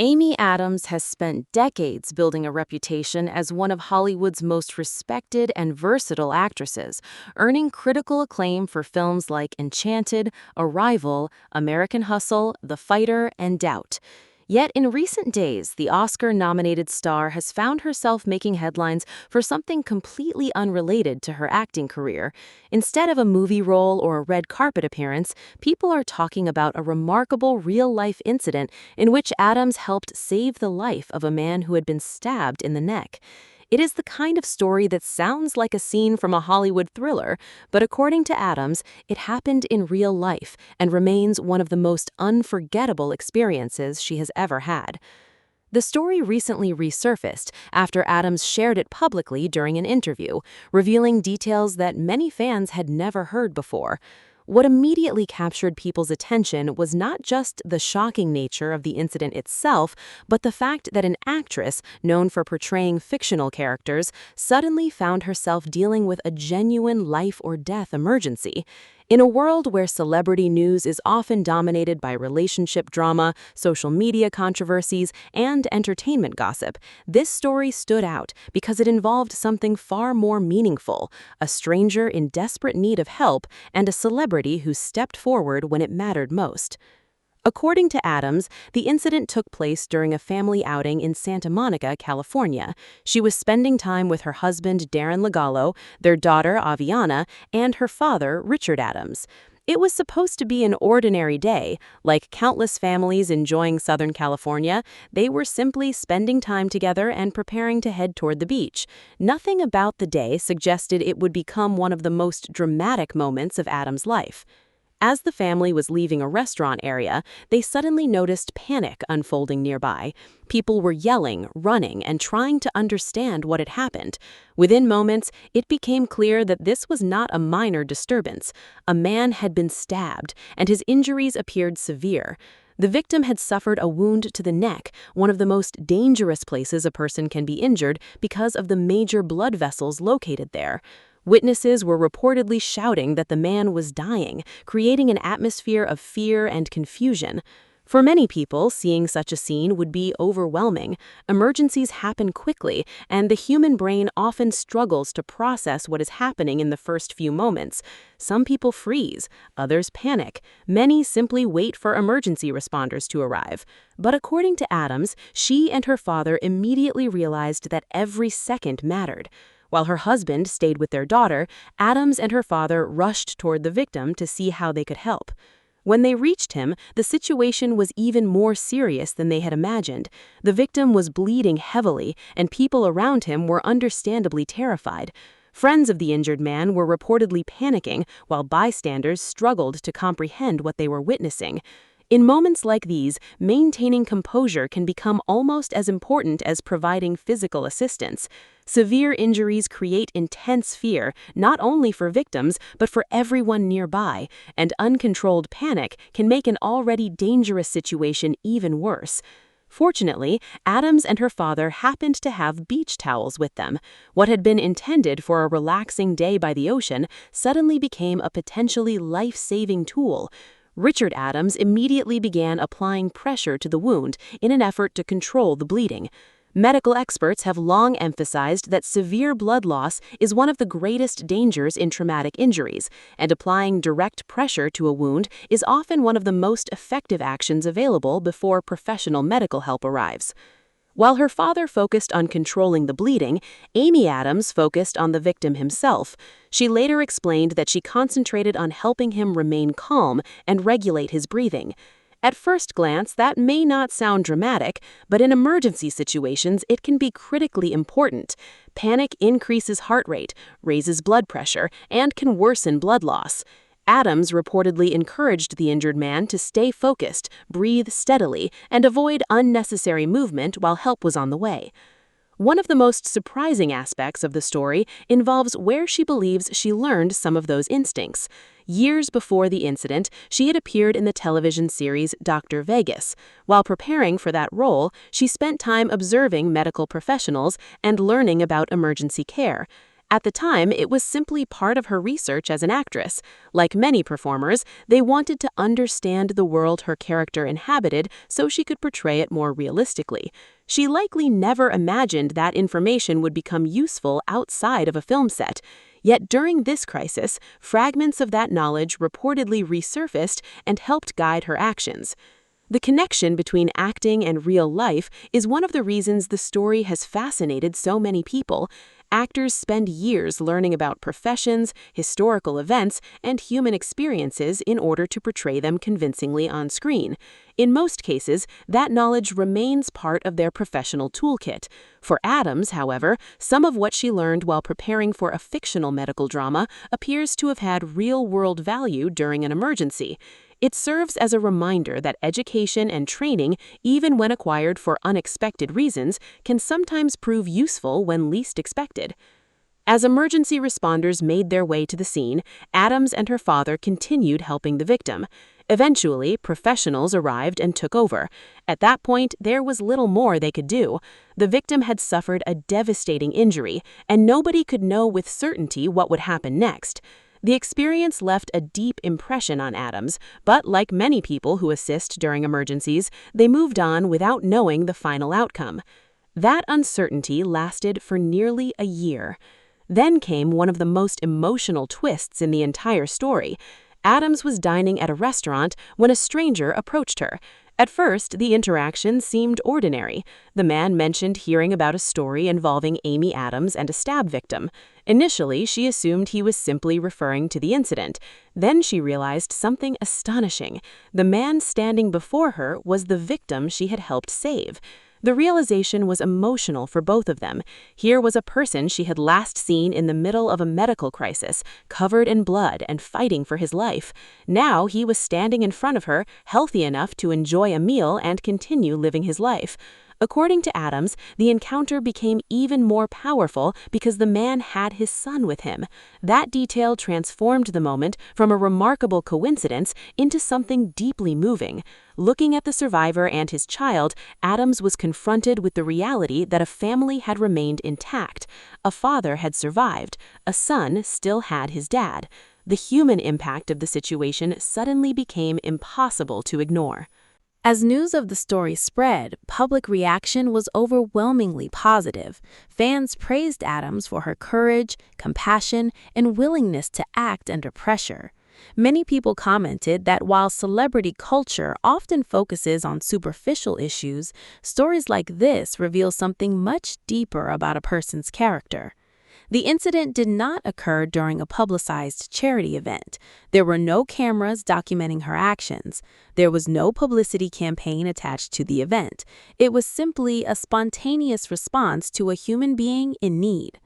Amy Adams has spent decades building a reputation as one of Hollywood's most respected and versatile actresses, earning critical acclaim for films like Enchanted, Arrival, American Hustle, The Fighter, and Doubt. Yet in recent days, the Oscar-nominated star has found herself making headlines for something completely unrelated to her acting career. Instead of a movie role or a red carpet appearance, people are talking about a remarkable real-life incident in which Adams helped save the life of a man who had been stabbed in the neck. It is the kind of story that sounds like a scene from a Hollywood thriller, but according to Adams, it happened in real life and remains one of the most unforgettable experiences she has ever had. The story recently resurfaced after Adams shared it publicly during an interview, revealing details that many fans had never heard before. What immediately captured people's attention was not just the shocking nature of the incident itself, but the fact that an actress known for portraying fictional characters suddenly found herself dealing with a genuine life-or-death emergency. In a world where celebrity news is often dominated by relationship drama, social media controversies, and entertainment gossip, this story stood out because it involved something far more meaningful: a stranger in desperate need of help and a celebrity who stepped forward when it mattered most. According to Adams, the incident took place during a family outing in Santa Monica, California. She was spending time with her husband, Darren Lagallo, their daughter, Aviana, and her father, Richard Adams. It was supposed to be an ordinary day. Like countless families enjoying Southern California, they were simply spending time together and preparing to head toward the beach. Nothing about the day suggested it would become one of the most dramatic moments of Adams' life. As the family was leaving a restaurant area, they suddenly noticed panic unfolding nearby. People were yelling, running, and trying to understand what had happened. Within moments, it became clear that this was not a minor disturbance. A man had been stabbed, and his injuries appeared severe. The victim had suffered a wound to the neck, one of the most dangerous places a person can be injured because of the major blood vessels located there. Witnesses were reportedly shouting that the man was dying, creating an atmosphere of fear and confusion. For many people, seeing such a scene would be overwhelming. Emergencies happen quickly, and the human brain often struggles to process what is happening in the first few moments. Some people freeze, others panic. Many simply wait for emergency responders to arrive. But according to Adams, she and her father immediately realized that every second mattered. While her husband stayed with their daughter, Adams and her father rushed toward the victim to see how they could help. When they reached him, the situation was even more serious than they had imagined. The victim was bleeding heavily, and people around him were understandably terrified. Friends of the injured man were reportedly panicking, while bystanders struggled to comprehend what they were witnessing. In moments like these, maintaining composure can become almost as important as providing physical assistance. Severe injuries create intense fear, not only for victims, but for everyone nearby, and uncontrolled panic can make an already dangerous situation even worse. Fortunately, Adams and her father happened to have beach towels with them. What had been intended for a relaxing day by the ocean suddenly became a potentially life-saving tool. Richard Adams immediately began applying pressure to the wound in an effort to control the bleeding. Medical experts have long emphasized that severe blood loss is one of the greatest dangers in traumatic injuries, and applying direct pressure to a wound is often one of the most effective actions available before professional medical help arrives. While her father focused on controlling the bleeding, Amy Adams focused on the victim himself. She later explained that she concentrated on helping him remain calm and regulate his breathing. At first glance, that may not sound dramatic, but in emergency situations, it can be critically important. Panic increases heart rate, raises blood pressure, and can worsen blood loss. Adams reportedly encouraged the injured man to stay focused, breathe steadily, and avoid unnecessary movement while help was on the way. One of the most surprising aspects of the story involves where she believes she learned some of those instincts. Years before the incident, she had appeared in the television series Dr. Vegas. While preparing for that role, she spent time observing medical professionals and learning about emergency care. At the time, it was simply part of her research as an actress. Like many performers, they wanted to understand the world her character inhabited so she could portray it more realistically. She likely never imagined that information would become useful outside of a film set. Yet during this crisis, fragments of that knowledge reportedly resurfaced and helped guide her actions. The connection between acting and real life is one of the reasons the story has fascinated so many people. Actors spend years learning about professions, historical events, and human experiences in order to portray them convincingly on screen. In most cases, that knowledge remains part of their professional toolkit. For Adams, however, some of what she learned while preparing for a fictional medical drama appears to have had real-world value during an emergency. It serves as a reminder that education and training, even when acquired for unexpected reasons, can sometimes prove useful when least expected. As emergency responders made their way to the scene, Adams and her father continued helping the victim. Eventually, professionals arrived and took over. At that point, there was little more they could do. The victim had suffered a devastating injury, and nobody could know with certainty what would happen next. The experience left a deep impression on Adams, but like many people who assist during emergencies, they moved on without knowing the final outcome. That uncertainty lasted for nearly a year. Then came one of the most emotional twists in the entire story. Adams was dining at a restaurant when a stranger approached her. At first, the interaction seemed ordinary. The man mentioned hearing about a story involving Amy Adams and a stab victim. Initially, she assumed he was simply referring to the incident. Then she realized something astonishing. The man standing before her was the victim she had helped save. The realization was emotional for both of them. Here was a person she had last seen in the middle of a medical crisis, covered in blood and fighting for his life. Now he was standing in front of her, healthy enough to enjoy a meal and continue living his life. According to Adams, the encounter became even more powerful because the man had his son with him. That detail transformed the moment from a remarkable coincidence into something deeply moving. Looking at the survivor and his child, Adams was confronted with the reality that a family had remained intact. A father had survived. A son still had his dad. The human impact of the situation suddenly became impossible to ignore. As news of the story spread, public reaction was overwhelmingly positive. Fans praised Adams for her courage, compassion, and willingness to act under pressure. Many people commented that while celebrity culture often focuses on superficial issues, stories like this reveal something much deeper about a person's character. The incident did not occur during a publicized charity event. There were no cameras documenting her actions. There was no publicity campaign attached to the event. It was simply a spontaneous response to a human being in need.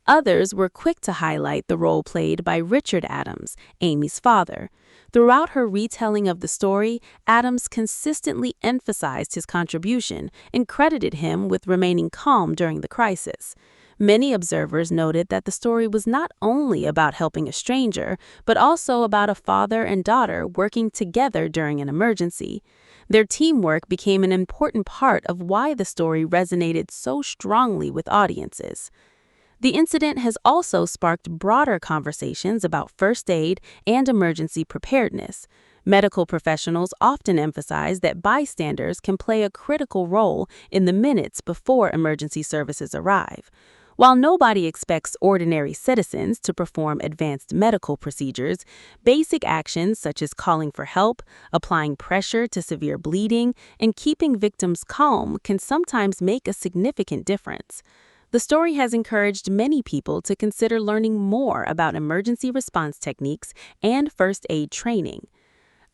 Others were quick to highlight the role played by Richard Adams, Amy's father. Throughout her retelling of the story, Adams consistently emphasized his contribution and credited him with remaining calm during the crisis. Many observers noted that the story was not only about helping a stranger, but also about a father and daughter working together during an emergency. Their teamwork became an important part of why the story resonated so strongly with audiences. The incident has also sparked broader conversations about first aid and emergency preparedness. Medical professionals often emphasize that bystanders can play a critical role in the minutes before emergency services arrive. While nobody expects ordinary citizens to perform advanced medical procedures, basic actions such as calling for help, applying pressure to severe bleeding, and keeping victims calm can sometimes make a significant difference. The story has encouraged many people to consider learning more about emergency response techniques and first aid training.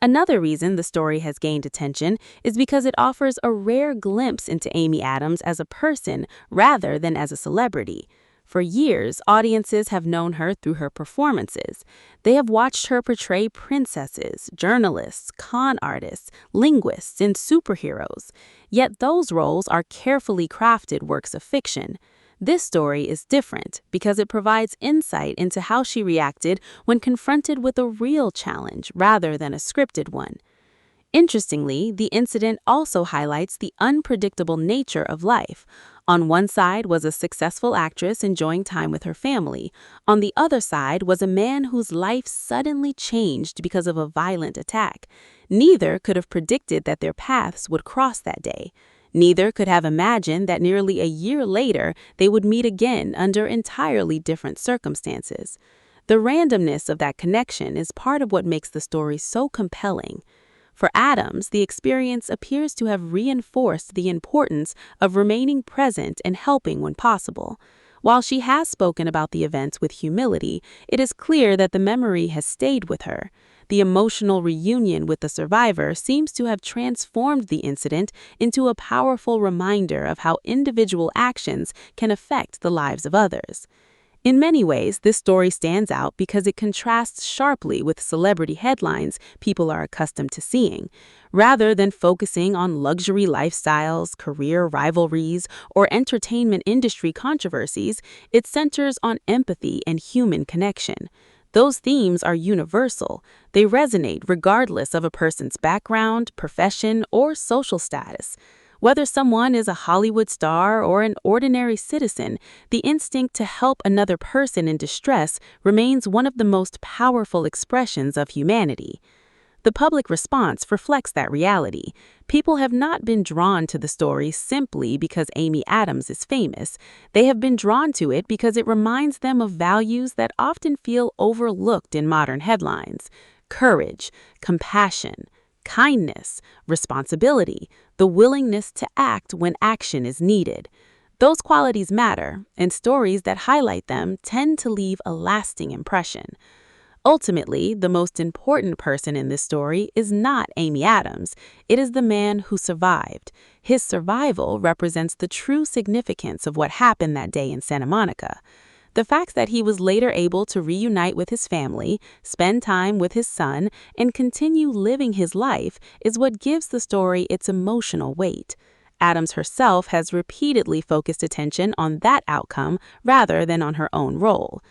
Another reason the story has gained attention is because it offers a rare glimpse into Amy Adams as a person rather than as a celebrity. For years, audiences have known her through her performances. They have watched her portray princesses, journalists, con artists, linguists, and superheroes. Yet those roles are carefully crafted works of fiction. This story is different because it provides insight into how she reacted when confronted with a real challenge rather than a scripted one. Interestingly, the incident also highlights the unpredictable nature of life. On one side was a successful actress enjoying time with her family. On the other side was a man whose life suddenly changed because of a violent attack. Neither could have predicted that their paths would cross that day. Neither could have imagined that nearly a year later they would meet again under entirely different circumstances. The randomness of that connection is part of what makes the story so compelling. For Adams, the experience appears to have reinforced the importance of remaining present and helping when possible. While she has spoken about the events with humility, it is clear that the memory has stayed with her. The emotional reunion with the survivor seems to have transformed the incident into a powerful reminder of how individual actions can affect the lives of others. In many ways, this story stands out because it contrasts sharply with celebrity headlines people are accustomed to seeing. Rather than focusing on luxury lifestyles, career rivalries, or entertainment industry controversies, it centers on empathy and human connection. Those themes are universal. They resonate regardless of a person's background, profession, or social status. Whether someone is a Hollywood star or an ordinary citizen, the instinct to help another person in distress remains one of the most powerful expressions of humanity. The public response reflects that reality. People have not been drawn to the story simply because Amy Adams is famous. They have been drawn to it because it reminds them of values that often feel overlooked in modern headlines: courage, compassion, kindness, responsibility, the willingness to act when action is needed. Those qualities matter, and stories that highlight them tend to leave a lasting impression. Ultimately, the most important person in this story is not Amy Adams. It is the man who survived. His survival represents the true significance of what happened that day in Santa Monica. The fact that he was later able to reunite with his family, spend time with his son, and continue living his life is what gives the story its emotional weight. Adams herself has repeatedly focused attention on that outcome rather than on her own role.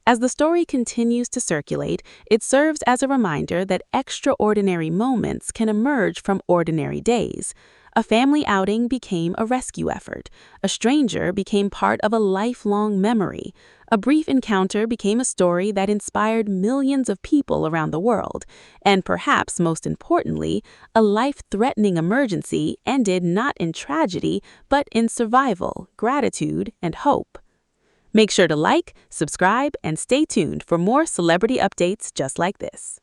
As the story continues to circulate, it serves as a reminder that extraordinary moments can emerge from ordinary days. A family outing became a rescue effort. A stranger became part of a lifelong memory. A brief encounter became a story that inspired millions of people around the world. And perhaps most importantly, a life-threatening emergency ended not in tragedy, but in survival, gratitude, and hope. Make sure to like, subscribe, and stay tuned for more celebrity updates just like this.